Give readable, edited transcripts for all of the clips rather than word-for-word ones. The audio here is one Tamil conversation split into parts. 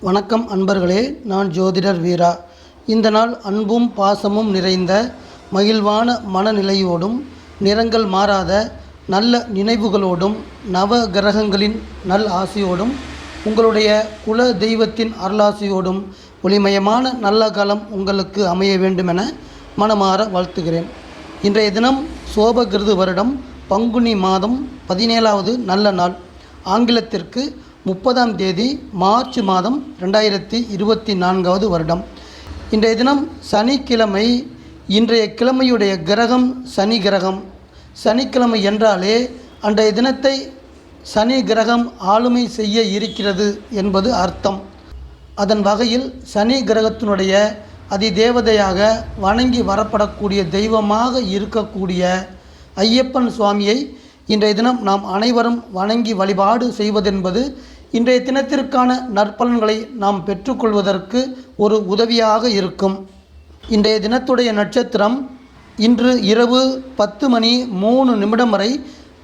வணக்கம் அன்பர்களே, நான் ஜோதிடர் வீரா. இந்த நாள் அன்பும் பாசமும் நிறைந்த மகிழ்வான மனநிலையோடும் நிறங்கள் மாறாத நல்ல நினைவுகளோடும் நவ கிரகங்களின் நல் ஆசையோடும் உங்களுடைய குல தெய்வத்தின் அருளாசியோடும் ஒளிமயமான நல்ல காலம் உங்களுக்கு அமைய வேண்டுமென மனமாற வாழ்த்துகிறேன். இன்றைய தினம் சோபகிருது வருடம் பங்குனி மாதம் 17வது நல்ல நாள். ஆங்கிலத்திற்கு 30ஆம் தேதி மார்ச் மாதம் 2024வது வருடம். இன்றைய தினம் சனிக்கிழமை. இன்றைய கிழமையுடைய கிரகம் சனி கிரகம். சனிக்கிழமை என்றாலே அன்றைய தினத்தை சனி கிரகம் ஆளுமை செய்ய இருக்கிறது என்பது அர்த்தம். அதன் வகையில் சனி கிரகத்தினுடைய அதிதேவதையாக வணங்கி வரப்படக்கூடிய தெய்வமாக இருக்கக்கூடிய ஐயப்பன் சுவாமியை இன்றைய தினம் நாம் அனைவரும் வணங்கி வழிபாடு செய்வதென்பது இன்றைய தினத்திற்கான நற்பலன்களை நாம் பெற்றுக்கொள்வதற்கு ஒரு உதவியாக இருக்கும். இன்றைய தினத்துடைய நட்சத்திரம் இன்று இரவு 10:03 வரை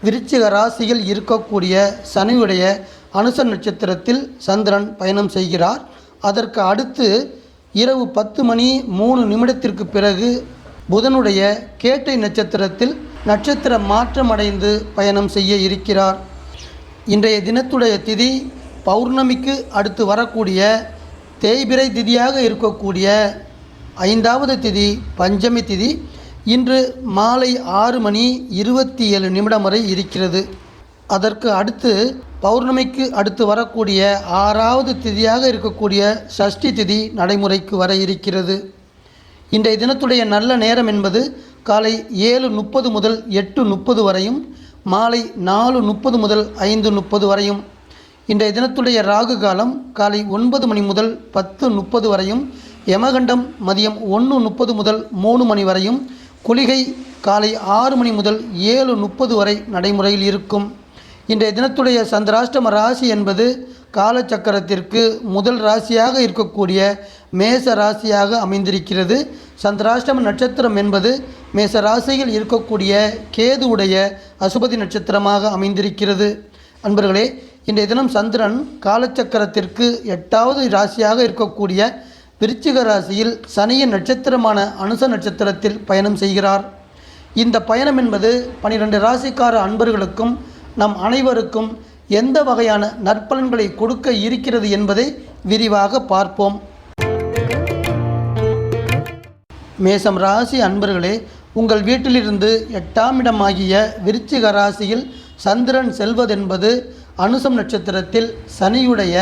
விருச்சிக ராசியில் இருக்கக்கூடிய சனியுடைய அனுச நட்சத்திரத்தில் சந்திரன் பயணம் செய்கிறார். அதற்கு அடுத்து இரவு 10:03 பிறகு புதனுடைய கேட்டை நட்சத்திரத்தில் நட்சத்திர மாற்றமடைந்து பயணம் செய்ய இருக்கிறார். இன்றைய தினத்துடைய திதி பௌர்ணமிக்கு அடுத்து வரக்கூடிய தேய்பிறை திதியாக இருக்கக்கூடிய 5வது திதி பஞ்சமி திதி இன்று மாலை 6:27 வரை இருக்கிறது. அதற்கு அடுத்து பௌர்ணமிக்கு அடுத்து வரக்கூடிய 6வது திதியாக இருக்கக்கூடிய சஷ்டி திதி நடைமுறைக்கு வர இருக்கிறது. இன்றைய தினத்துடைய நல்ல நேரம் என்பது காலை 7:30 முதல் 8:30 வரையும், மாலை 4:30 முதல் 5:30 வரையும். இன்றைய தினத்துடைய ராகு காலம் காலை 9 மணி முதல் 10:30 வரையும், யமகண்டம் மதியம் 1:30 முதல் 3 மணி வரையும், குளிகை காலை 6 மணி முதல் 7:30 வரை நடைமுறையில் இருக்கும். இன்றைய தினத்துடைய சந்திராஷ்டம ராசி என்பது காலச்சக்கரத்திற்கு முதல் ராசியாக இருக்கக்கூடிய மேச ராசியாக அமைந்திருக்கிறது. சந்திராஷ்டம நட்சத்திரம் என்பது மேச ராசியில் இருக்கக்கூடிய கேதுவுடைய அசுபதி நட்சத்திரமாக அமைந்திருக்கிறது. அன்பர்களே, இன்றைய தினம் சந்திரன் காலச்சக்கரத்திற்கு 8வது ராசியாக இருக்கக்கூடிய விருச்சிக ராசியில் சனியின் நட்சத்திரமான அனுச நட்சத்திரத்தில் பயணம் செய்கிறார். இந்த பயணம் என்பது 12 ராசிக்கார அன்பர்களுக்கும் நம் அனைவருக்கும் எந்த வகையான நற்பலன்களை கொடுக்க இருக்கிறது என்பதை விரிவாக பார்ப்போம். மேசம் ராசி அன்பர்களே, உங்கள் வீட்டிலிருந்து 8ஆம் இடமாகிய விருச்சிக ராசியில் சந்திரன் செல்வதென்பது அனுசம் நட்சத்திரத்தில் சனியுடைய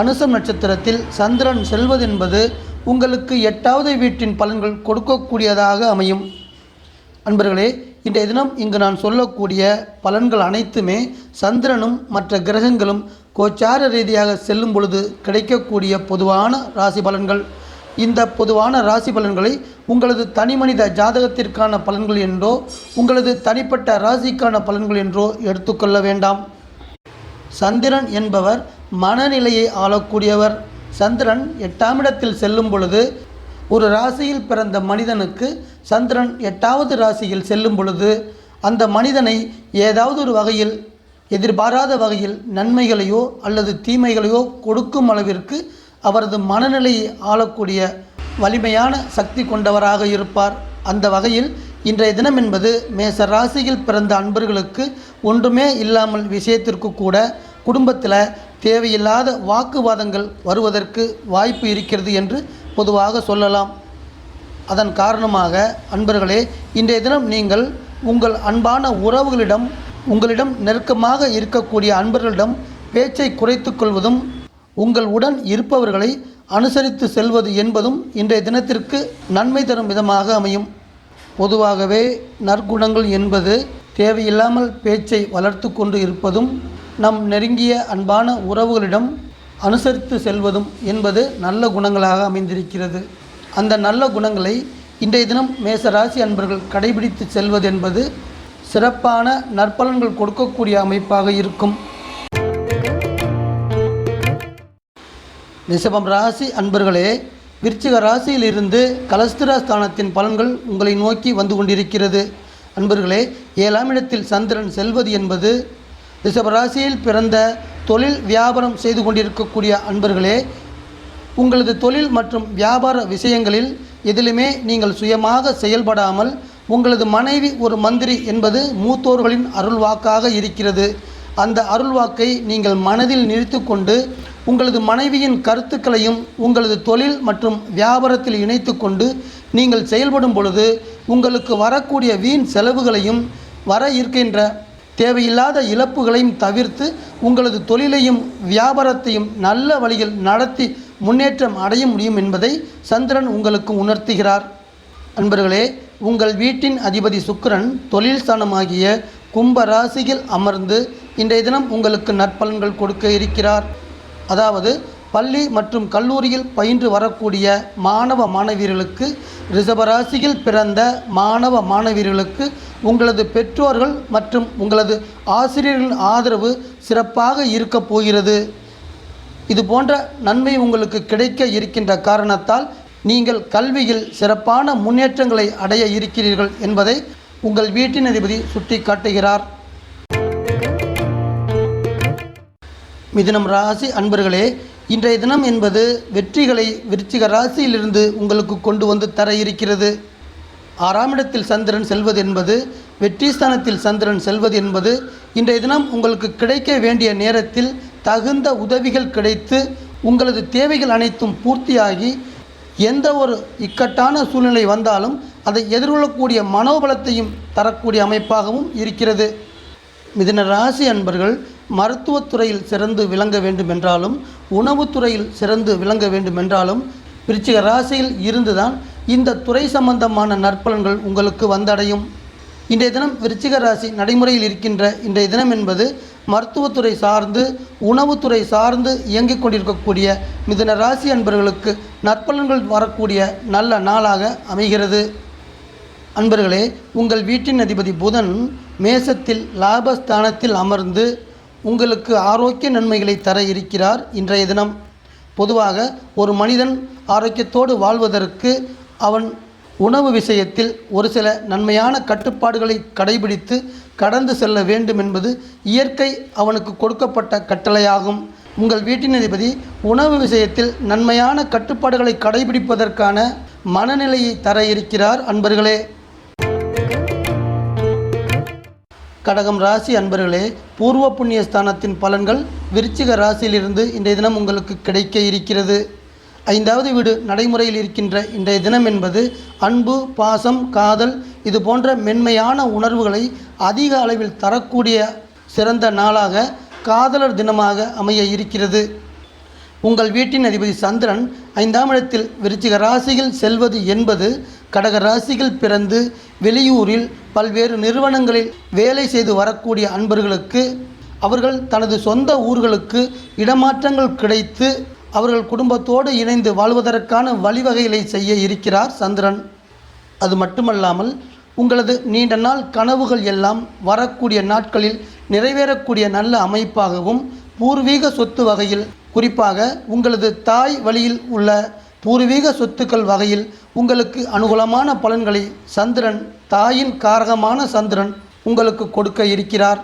அனுசம் நட்சத்திரத்தில் சந்திரன் செல்வதென்பது உங்களுக்கு 8வது வீட்டின் பலன்கள் கொடுக்கக்கூடியதாக அமையும். அன்பர்களே, இன்றைய தினம் இங்கு நான் சொல்லக்கூடிய பலன்கள் அனைத்துமே சந்திரனும் மற்ற கிரகங்களும் கோச்சார ரீதியாக செல்லும் பொழுது கிடைக்கக்கூடிய பொதுவான ராசி பலன்கள். இந்த பொதுவான ராசி பலன்களை உங்களது தனிமனித ஜாதகத்திற்கான பலன்கள் என்றோ உங்களது தனிப்பட்ட ராசிக்கான பலன்கள் என்றோ எடுத்துக்கொள்ள வேண்டாம். சந்திரன் என்பவர் மனநிலையை ஆளக்கூடியவர். சந்திரன் 8ஆம் இடத்தில் செல்லும் பொழுது ஒரு ராசியில் பிறந்த மனிதனுக்கு சந்திரன் 8வது ராசியில் செல்லும் பொழுது அந்த மனிதனை ஏதாவது ஒரு வகையில் எதிர்பாராத வகையில் நன்மைகளையோ அல்லது தீமைகளையோ கொடுக்கும் அளவிற்கு அவரது மனநிலையை ஆளக்கூடிய வலிமையான சக்தி கொண்டவராக இருப்பார். அந்த வகையில் இன்றைய தினம் என்பது மேச ராசியில் பிறந்த அன்பர்களுக்கு ஒன்றுமே இல்லாமல் விஷயத்திற்கு கூட குடும்பத்தில் தேவையில்லாத வாக்குவாதங்கள் வருவதற்கு வாய்ப்பு இருக்கிறது என்று பொதுவாக சொல்லலாம். அதன் காரணமாக அன்பர்களே, இன்றைய தினம் நீங்கள் உங்கள் அன்பான உறவுகளிடம் உங்களிடம் நெருக்கமாக இருக்கக்கூடிய அன்பர்களிடம் பேச்சை குறைத்து கொள்வதும் உங்கள் உடன் இருப்பவர்களை அனுசரித்து செல்வது என்பதும் இன்றைய தினத்திற்கு நன்மை தரும் விதமாக அமையும். பொதுவாகவே நற்குணங்கள் என்பது தேவையில்லாமல் பேச்சை வளர்த்து கொண்டு இருப்பதும் நம் நெருங்கிய அன்பான உறவுகளிடம் அனுசரித்து செல்வதும் என்பது நல்ல குணங்களாக அமைந்திருக்கிறது. அந்த நல்ல குணங்களை இன்றைய தினம் மேசராசி அன்பர்கள் கடைபிடித்து செல்வது என்பது சிறப்பான நற்பலன்கள் கொடுக்கக்கூடிய அமைப்பாக இருக்கும். ரிஷபம் ராசி அன்பர்களே, விருச்சிக ராசியில் இருந்து கலஸ்திரஸ்தானத்தின் பலன்கள் உங்களை நோக்கி வந்து கொண்டிருக்கிறது. அன்பர்களே, 7ஆம் இடத்தில் சந்திரன் செல்வது என்பது ரிஷபராசியில் பிறந்த தொழில் வியாபாரம் செய்து கொண்டிருக்கக்கூடிய அன்பர்களே, உங்களது தொழில் மற்றும் வியாபார விஷயங்களில் எதிலுமே நீங்கள் சுயமாக செயல்படாமல் உங்களது மனைவி ஒரு மந்திரி என்பது மூத்தோர்களின் அருள்வாக்காக இருக்கிறது. அந்த அருள்வாக்கை நீங்கள் மனதில் நிறுத்து கொண்டு உங்களது மனைவியின் கருத்துக்களையும் உங்களது தொழில் மற்றும் வியாபாரத்தில் இணைத்து கொண்டு நீங்கள் செயல்படும் பொழுது உங்களுக்கு வரக்கூடிய வீண் செலவுகளையும் வர இருக்கின்ற தேவையில்லாத இழப்புகளையும் தவிர்த்து உங்களது தொழிலையும் வியாபாரத்தையும் நல்ல வழியில் நடத்தி முன்னேற்றம் அடைய முடியும் என்பதை சந்திரன் உங்களுக்கு உணர்த்துகிறார். அன்பர்களே, உங்கள் வீட்டின் அதிபதி சுக்கிரன் தொழில் ஸ்தானமாகிய கும்ப ராசியில் அமர்ந்து இன்றைய தினம் உங்களுக்கு நற்பலன்கள் கொடுக்க இருக்கிறார். அதாவது பள்ளி மற்றும் கல்லூரியில் பயின்று வரக்கூடிய மாணவ மாணவியர்களுக்கு, ரிஷபராசியில் பிறந்த மாணவ மாணவியர்களுக்கு உங்களது பெற்றோர்கள் மற்றும் உங்களது ஆசிரியர்களின் ஆதரவு சிறப்பாக இருக்க போகிறது. இது போன்ற நன்மை உங்களுக்கு கிடைக்க இருக்கின்ற காரணத்தால் நீங்கள் கல்வியில் சிறப்பான முன்னேற்றங்களை அடைய இருக்கிறீர்கள் என்பதை உங்கள் வீட்டின் அதிபதி சுட்டி காட்டுகிறார். மிதுனம் ராசி அன்பர்களே, இன்றைய தினம் என்பது வெற்றிகளை விருச்சிக ராசியிலிருந்து உங்களுக்கு கொண்டு வந்து தர இருக்கிறது. 6ஆம் இடத்தில் சந்திரன் செல்வது என்பது, வெற்றி ஸ்தானத்தில் சந்திரன் செல்வது என்பது இன்றைய தினம் உங்களுக்கு கிடைக்க வேண்டிய நேரத்தில் தகுந்த உதவிகள் கிடைத்து உங்களது தேவைகள் அனைத்தும் பூர்த்தியாகி எந்த ஒரு இக்கட்டான சூழ்நிலை வந்தாலும் அதை எதிர்கொள்ளக்கூடிய மனோபலத்தையும் தரக்கூடிய அமைப்பாகவும் இருக்கிறது. மிதுன ராசி அன்பர்கள் மருத்துவத்துறையில் சிறந்து விளங்க வேண்டுமென்றாலும் உணவுத்துறையில் சிறந்து விளங்க வேண்டுமென்றாலும் விருச்சிக ராசியில் இருந்துதான் இந்த துறை சம்பந்தமான நற்பலன்கள் உங்களுக்கு வந்தடையும். இன்றைய தினம் விருச்சிக ராசி நடைமுறையில் இருக்கின்ற இன்றைய தினம் என்பது மருத்துவத்துறை சார்ந்து உணவுத்துறை சார்ந்து இயங்கிக் கொண்டிருக்கக்கூடிய மிதுன ராசி அன்பர்களுக்கு நற்பலன்கள் வரக்கூடிய நல்ல நாளாக அமைகிறது. அன்பர்களே, உங்கள் வீட்டின் அதிபதி புதன் மேசத்தில் லாபஸ்தானத்தில் அமர்ந்து உங்களுக்கு ஆரோக்கிய நன்மைகளை தர இருக்கிறார். இன்றைய தினம் பொதுவாக ஒரு மனிதன் ஆரோக்கியத்தோடு வாழ்வதற்கு அவன் உணவு விஷயத்தில் ஒரு சில நன்மையான கட்டுப்பாடுகளை கடைபிடித்து கடந்து செல்ல வேண்டும் என்பது இயற்கை அவனுக்கு கொடுக்கப்பட்ட கட்டளையாகும். உங்கள் வீட்டின் அதிபதி உணவு விஷயத்தில் நன்மையான கட்டுப்பாடுகளை கடைபிடிப்பதற்கான மனநிலையை தர இருக்கிறார். அன்பர்களே, கடகம் ராசி அன்பர்களே, பூர்வ புண்ணிய ஸ்தானத்தின் பலன்கள் விருச்சிக ராசியிலிருந்து இன்றைய தினம் உங்களுக்கு கிடைக்க இருக்கிறது. 5வது வீடு நடைமுறையில் இருக்கின்ற இன்றைய தினம் என்பது அன்பு, பாசம், காதல் இது போன்ற மென்மையான உணர்வுகளை அதிக அளவில் தரக்கூடிய சிறந்த நாளாக காதலர் தினமாக அமைய இருக்கிறது. உங்கள் வீட்டின் அதிபதி சந்திரன் 5ஆம் இடத்தில் விருச்சிக ராசியில் செல்வது என்பது கடக ராசியில் பிறந்து வெளியூரில் பல்வேறு நிறுவனங்களில் வேலை செய்து வரக்கூடிய அன்பர்களுக்கு அவர்கள் தனது சொந்த ஊர்களுக்கு இடமாற்றங்கள் கிடைத்து அவர்கள் குடும்பத்தோடு இணைந்து வாழ்வதற்கான வழிவகைகளை செய்ய இருக்கிறார் சந்திரன். அது மட்டுமல்லாமல் உங்களது நீண்ட நாள் கனவுகள் எல்லாம் வரக்கூடிய நாட்களில் நிறைவேறக்கூடிய நல்ல அமைப்பாகவும், பூர்வீக சொத்து வகையில் குறிப்பாக உங்களது தாய் வழியில் உள்ள பூர்வீக சொத்துக்கள் வகையில் உங்களுக்கு அனுகூலமான பலன்களை சந்திரன், தாயின் காரகமான சந்திரன் உங்களுக்கு கொடுக்க இருக்கிறார்.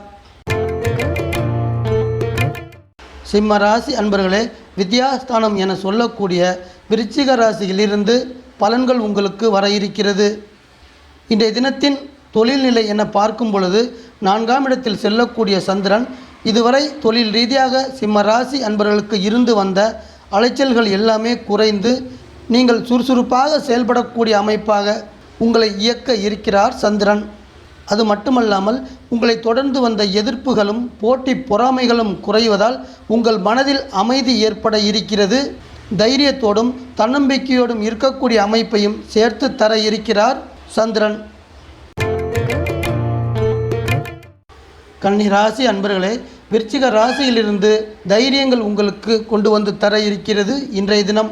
சிம்ம ராசி அன்பர்களே, வித்யாஸ்தானம் என சொல்லக்கூடிய விருச்சிக ராசியிலிருந்து பலன்கள் உங்களுக்கு வர இருக்கிறது. இன்றைய தினத்தின் தொழில்நிலை என பார்க்கும் பொழுது 4ஆம் இடத்தில் செல்லக்கூடிய சந்திரன் இதுவரை தொழில் ரீதியாக சிம்ம ராசி அன்பர்களுக்கு இருந்து வந்த அலைச்சல்கள் எல்லாமே குறைந்து நீங்கள் சுறுசுறுப்பாக செயல்படக்கூடிய அமைப்பாக உங்களை இயக்க இருக்கிறார் சந்திரன். அது மட்டுமல்லாமல் உங்களை தொடர்ந்து வந்த எதிர்ப்புகளும் போட்டி பொறாமைகளும் குறைவதால் உங்கள் மனதில் அமைதி ஏற்பட இருக்கிறது. தைரியத்தோடும் தன்னம்பிக்கையோடும் இருக்கக்கூடிய அமைப்பையும் சேர்த்து தர இருக்கிறார் சந்திரன். கன்னி ராசி அன்பர்களே, விருச்சிக ராசியிலிருந்து தைரியங்கள் உங்களுக்கு கொண்டு வந்து தர இருக்கிறது இன்றைய தினம்.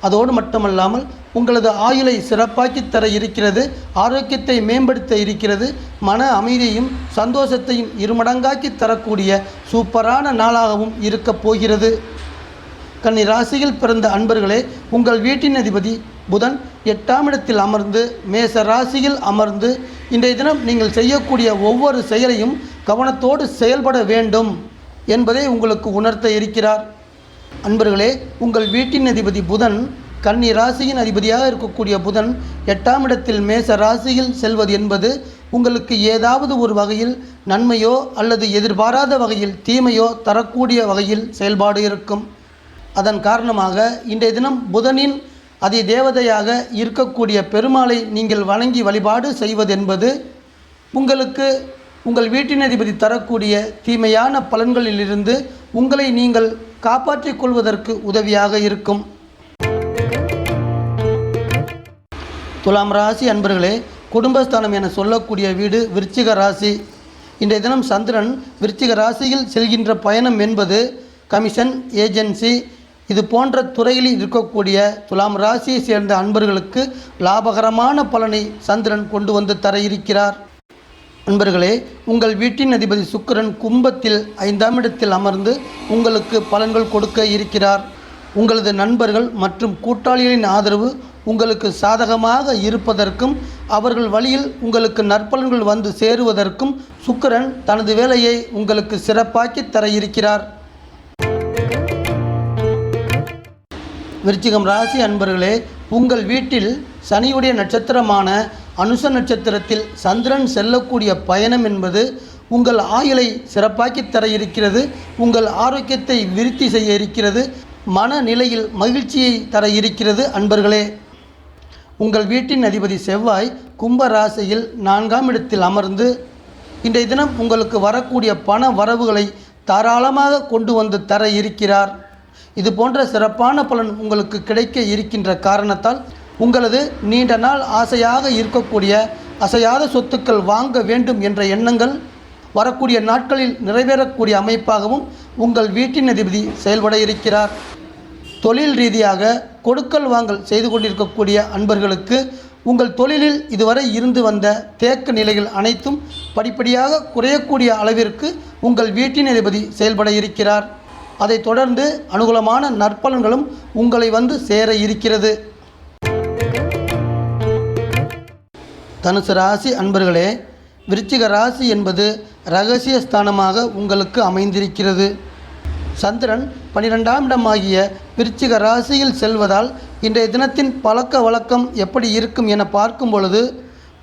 அதோடு மட்டுமல்லாமல் உங்களது ஆயுளை சிறப்பாக்கி தர இருக்கிறது, ஆரோக்கியத்தை மேம்படுத்த இருக்கிறது, மன அமைதியையும் சந்தோஷத்தையும் இருமடங்காக்கி தரக்கூடிய சூப்பரான நாளாகவும் இருக்கப் போகிறது. கன்னி ராசியில் பிறந்த அன்பர்களே, உங்கள் வீட்டின் அதிபதி புதன் 8ஆம் இடத்தில் அமர்ந்து மேச ராசியில் அமர்ந்து இன்றைய தினம் நீங்கள் செய்யக்கூடிய ஒவ்வொரு செயலையும் கவனத்தோடு செயல்பட வேண்டும் என்பதை உங்களுக்கு உணர்த்த இருக்கிறார். அன்பர்களே, உங்கள் வீட்டின் அதிபதி புதன், கன்னி ராசியின் அதிபதியாக இருக்கக்கூடிய புதன் 8ஆம் இடத்தில் மேச ராசியில் செல்வது என்பது உங்களுக்கு ஏதாவது ஒரு வகையில் நன்மையோ அல்லது எதிர்பாராத வகையில் தீமையோ தரக்கூடிய வகையில் செயல்பாடு இருக்கும். அதன் காரணமாக இன்றைய தினம் புதனின் அதி தேவதையாக இருக்கக்கூடிய பெருமாளை நீங்கள் வணங்கி வழிபாடு செய்வதென்பது உங்களுக்கு உங்கள் வீட்டின் அதிபதி தரக்கூடிய தீமையான பலன்களிலிருந்து உங்களை நீங்கள் காப்பாற்றிக் கொள்வதற்கு உதவியாக இருக்கும். துலாம் ராசி அன்பர்களே, குடும்பஸ்தானம் என சொல்லக்கூடிய வீடு விருச்சிக ராசி. இன்றைய தினம் சந்திரன் விருச்சிக ராசியில் செல்கின்ற பயணம் என்பது கமிஷன், ஏஜென்சி இது போன்ற துறையில் இருக்கக்கூடிய துலாம் ராசியை சேர்ந்த அன்பர்களுக்கு லாபகரமான பலனை சந்திரன் கொண்டு வந்து தர இருக்கிறார். அன்பர்களே, உங்கள் வீட்டின் அதிபதி சுக்கிரன் கும்பத்தில் 5ஆம் இடத்தில் அமர்ந்து உங்களுக்கு பலன்கள் கொடுக்க இருக்கிறார். உங்களது நண்பர்கள் மற்றும் கூட்டாளிகளின் ஆதரவு உங்களுக்கு சாதகமாக இருப்பதற்கும் அவர்கள் வழியில் உங்களுக்கு நற்பலன்கள் வந்து சேருவதற்கும் சுக்கிரன் தனது வேலையை உங்களுக்கு சிறப்பாக்கி தர இருக்கிறார். விருச்சிகம் ராசி அன்பர்களே, உங்கள் வீட்டில் சனியுடைய நட்சத்திரமான அனுச நட்சத்திரத்தில் சந்திரன் செல்லக்கூடிய பயணம் என்பது உங்கள் ஆயுளை சிறப்பாக்கி தர இருக்கிறது. உங்கள் ஆரோக்கியத்தை விருத்தி செய்ய இருக்கிறது. மனநிலையில் மகிழ்ச்சியை தர இருக்கிறது. அன்பர்களே, உங்கள் வீட்டின் அதிபதி செவ்வாய் கும்ப ராசியில் 4ஆம் இடத்தில் அமர்ந்து இன்றைய தினம் உங்களுக்கு வரக்கூடிய பண வரவுகளை தாராளமாக கொண்டு வந்து தர இருக்கிறார். இது போன்ற சிறப்பான பலன் உங்களுக்கு கிடைக்க இருக்கின்ற காரணத்தால் உங்களது நீண்ட நாள் ஆசையாக இருக்கக்கூடிய அசையாத சொத்துக்கள் வாங்க வேண்டும் என்ற எண்ணங்கள் வரக்கூடிய நாட்களில் நிறைவேறக்கூடிய அமைப்பாகவும் உங்கள் வீட்டின் அதிபதி செயல்பட இருக்கிறார். தொழில் ரீதியாக கொடுக்கல் வாங்கல் செய்து கொண்டிருக்கக்கூடிய அன்பர்களுக்கு உங்கள் தொழிலில் இதுவரை இருந்து வந்த தேக்க நிலைகள் அனைத்தும் படிப்படியாக குறையக்கூடிய அளவிற்கு உங்கள் வீட்டின் அதிபதி செயல்பட இருக்கிறார். அதைத் தொடர்ந்து அனுகூலமான நற்பலன்களும் உங்களை வந்து சேர இருக்கிறது. தனுசு ராசி அன்பர்களே, விருச்சிக ராசி என்பது இரகசிய ஸ்தானமாக உங்களுக்கு அமைந்திருக்கிறது. சந்திரன் 12ஆம் இடமாகிய விருச்சிக ராசியில் செல்வதால் இன்றைய தினத்தின் பழக்க வழக்கம் எப்படி இருக்கும் என பார்க்கும் பொழுது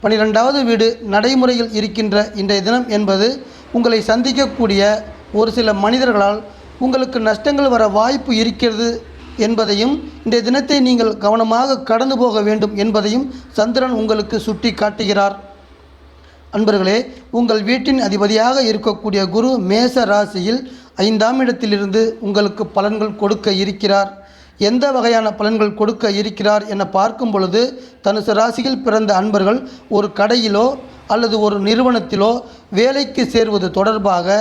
12வது வீடு நடைமுறையில் இருக்கின்ற இன்றைய தினம் என்பது உங்களை சந்திக்கக்கூடிய ஒரு சில மனிதர்களால் உங்களுக்கு நஷ்டங்கள் வர வாய்ப்பு இருக்கிறது என்பதையும் இன்றைய தினத்தை நீங்கள் கவனமாக கடந்து போக வேண்டும் என்பதையும் சந்திரன் உங்களுக்கு சுட்டி காட்டுகிறார். அன்பர்களே, உங்கள் வீட்டின் அதிபதியாக இருக்கக்கூடிய குரு மேச ராசியில் 5ஆம் இடத்திலிருந்து உங்களுக்கு பலன்கள் கொடுக்க இருக்கிறார். எந்த வகையான பலன்கள் கொடுக்க இருக்கிறார் என பார்க்கும் பொழுது தனுசு ராசியில் பிறந்த அன்பர்கள் ஒரு கடையிலோ அல்லது ஒரு நிறுவனத்திலோ வேலைக்கு சேர்வது தொடர்பாக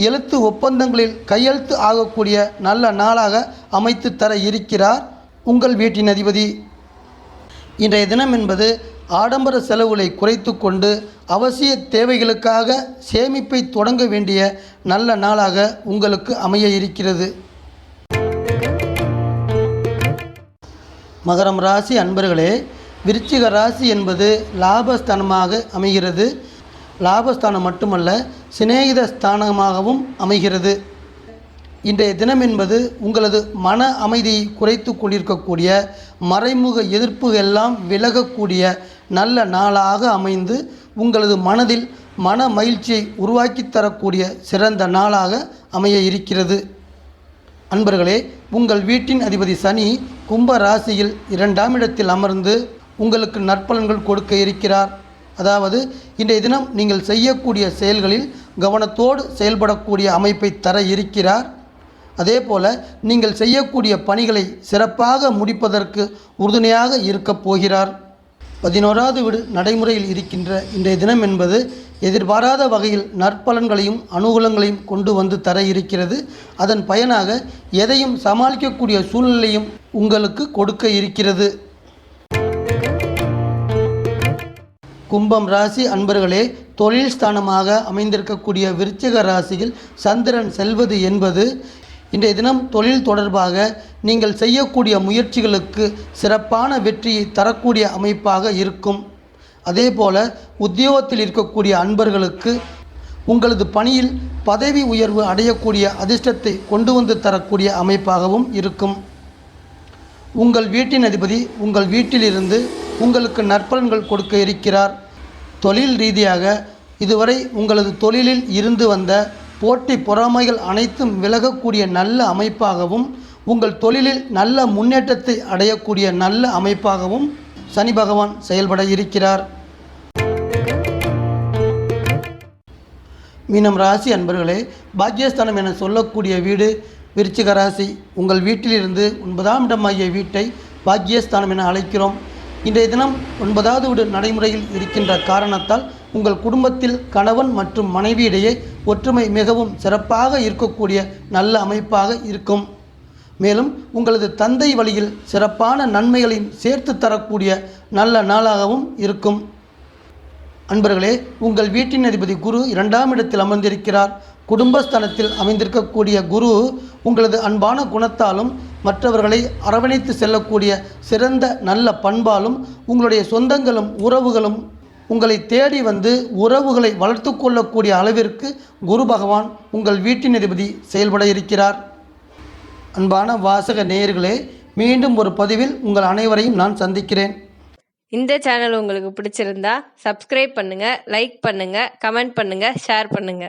எழுத்து ஒப்பந்தங்களில் கையெழுத்து ஆகக்கூடிய நல்ல நாளாக அமைத்து தர இருக்கிறார் உங்கள் வீட்டின் அதிபதி. இன்றைய தினம் என்பது ஆடம்பர செலவுகளை குறைத்து கொண்டு அவசிய தேவைகளுக்காக சேமிப்பை தொடங்க வேண்டிய நல்ல நாளாக உங்களுக்கு அமைய இருக்கிறது. மகரம் ராசி அன்பர்களே, விருச்சிக ராசி என்பது லாபஸ்தானமாக அமைகிறது. லாபஸ்தானம் மட்டுமல்ல, சிநேகித ஸ்தானமாகவும் அமைகிறது. இன்றைய தினம் என்பது உங்களது மன அமைதியை குறைத்து கொண்டிருக்கக்கூடிய மறைமுக எதிர்ப்புகள் எல்லாம் விலகக்கூடிய நல்ல நாளாக அமைந்து உங்களது மனதில் மன மகிழ்ச்சியை உருவாக்கி தரக்கூடிய சிறந்த நாளாக அமைய இருக்கிறது. அன்பர்களே, உங்கள் வீட்டின் அதிபதி சனி கும்ப ராசியில் 2ஆம் இடத்தில் அமர்ந்து உங்களுக்கு நற்பலன்கள் கொடுக்க இருக்கிறார். அதாவது இன்றைய தினம் நீங்கள் செய்யக்கூடிய செயல்களில் கவனத்தோடு செயல்படக்கூடிய அமைப்பை தர இருக்கிறார். அதே போல் நீங்கள் செய்யக்கூடிய பணிகளை சிறப்பாக முடிப்பதற்கு உறுதுணையாக இருக்கப் போகிறார். 11வது வீடு நடைமுறையில் இருக்கின்ற இன்றைய தினம் என்பது எதிர்பாராத வகையில் நற்பலன்களையும் அனுகூலங்களையும் கொண்டு வந்து தர இருக்கிறது. அதன் பயனாக எதையும் சமாளிக்கக்கூடிய சூழ்நிலையும் உங்களுக்கு கொடுக்க இருக்கிறது. கும்பம் ராசி அன்பர்களே, தொழில் ஸ்தானமாக அமைந்திருக்கக்கூடிய விருச்சிக ராசியில் சந்திரன் செல்வது என்பது இன்றைய தினம் தொழில் தொடர்பாக நீங்கள் செய்யக்கூடிய முயற்சிகளுக்கு சிறப்பான வெற்றியை தரக்கூடிய அமைப்பாக இருக்கும். அதே போல் உத்தியோகத்தில் இருக்கக்கூடிய அன்பர்களுக்கு உங்களது பணியில் பதவி உயர்வு அடையக்கூடிய அதிர்ஷ்டத்தை கொண்டு வந்து தரக்கூடிய அமைப்பாகவும் இருக்கும். உங்கள் வீட்டின் அதிபதி உங்கள் வீட்டிலிருந்து உங்களுக்கு நற்பலன்கள் கொடுக்க இருக்கிறார். தொழில் ரீதியாக இதுவரை உங்களது தொழிலில் இருந்து வந்த போட்டி பொறாமைகள் அனைத்தும் விலகக்கூடிய நல்ல அமைப்பாகவும் உங்கள் தொழிலில் நல்ல முன்னேற்றத்தை அடையக்கூடிய நல்ல அமைப்பாகவும் சனி பகவான் செயல்பட இருக்கிறார். மீனம் ராசி அன்பர்களே, பாக்கியஸ்தானம் என சொல்லக்கூடிய வீடு விருச்சிக ராசி. உங்கள் வீட்டிலிருந்து 9ஆம் இடமாகிய வீட்டை பாக்கியஸ்தானம் என அழைக்கிறோம். இன்றைய தினம் 9வது வீடு நடைமுறையில் இருக்கின்ற காரணத்தால் உங்கள் குடும்பத்தில் கணவன் மற்றும் மனைவியிடையே ஒற்றுமை மிகவும் சிறப்பாக இருக்கக்கூடிய நல்ல அமைப்பாக இருக்கும். மேலும் உங்களது தந்தை வழியில் சிறப்பான நன்மைகளையும் சேர்த்து தரக்கூடிய நல்ல நாளாகவும் இருக்கும். அன்பர்களே, உங்கள் வீட்டின் அதிபதி குரு 2ஆம் இடத்தில் அமர்ந்திருக்கிறார். குடும்பஸ்தானத்தில் அமைந்திருக்கக்கூடிய குரு உங்களது அன்பான குணத்தாலும் மற்றவர்களை அரவணைத்து செல்லக்கூடிய சிறந்த நல்ல பண்பாலும் உங்களுடைய சொந்தங்களும் உறவுகளும் உங்களை தேடி வந்து உறவுகளை வளர்த்து கொள்ளக்கூடிய அளவிற்கு குரு பகவான் உங்கள் வீட்டின் அதிபதி செயல்பட இருக்கிறார். அன்பான வாசக நேயர்களே, மீண்டும் ஒரு பதிவில் உங்கள் அனைவரையும் நான் சந்திக்கிறேன். இந்த சேனல் உங்களுக்கு பிடிச்சிருந்தா சப்ஸ்கிரைப் பண்ணுங்க, லைக் பண்ணுங்க, கமெண்ட் பண்ணுங்க, ஷேர் பண்ணுங்க.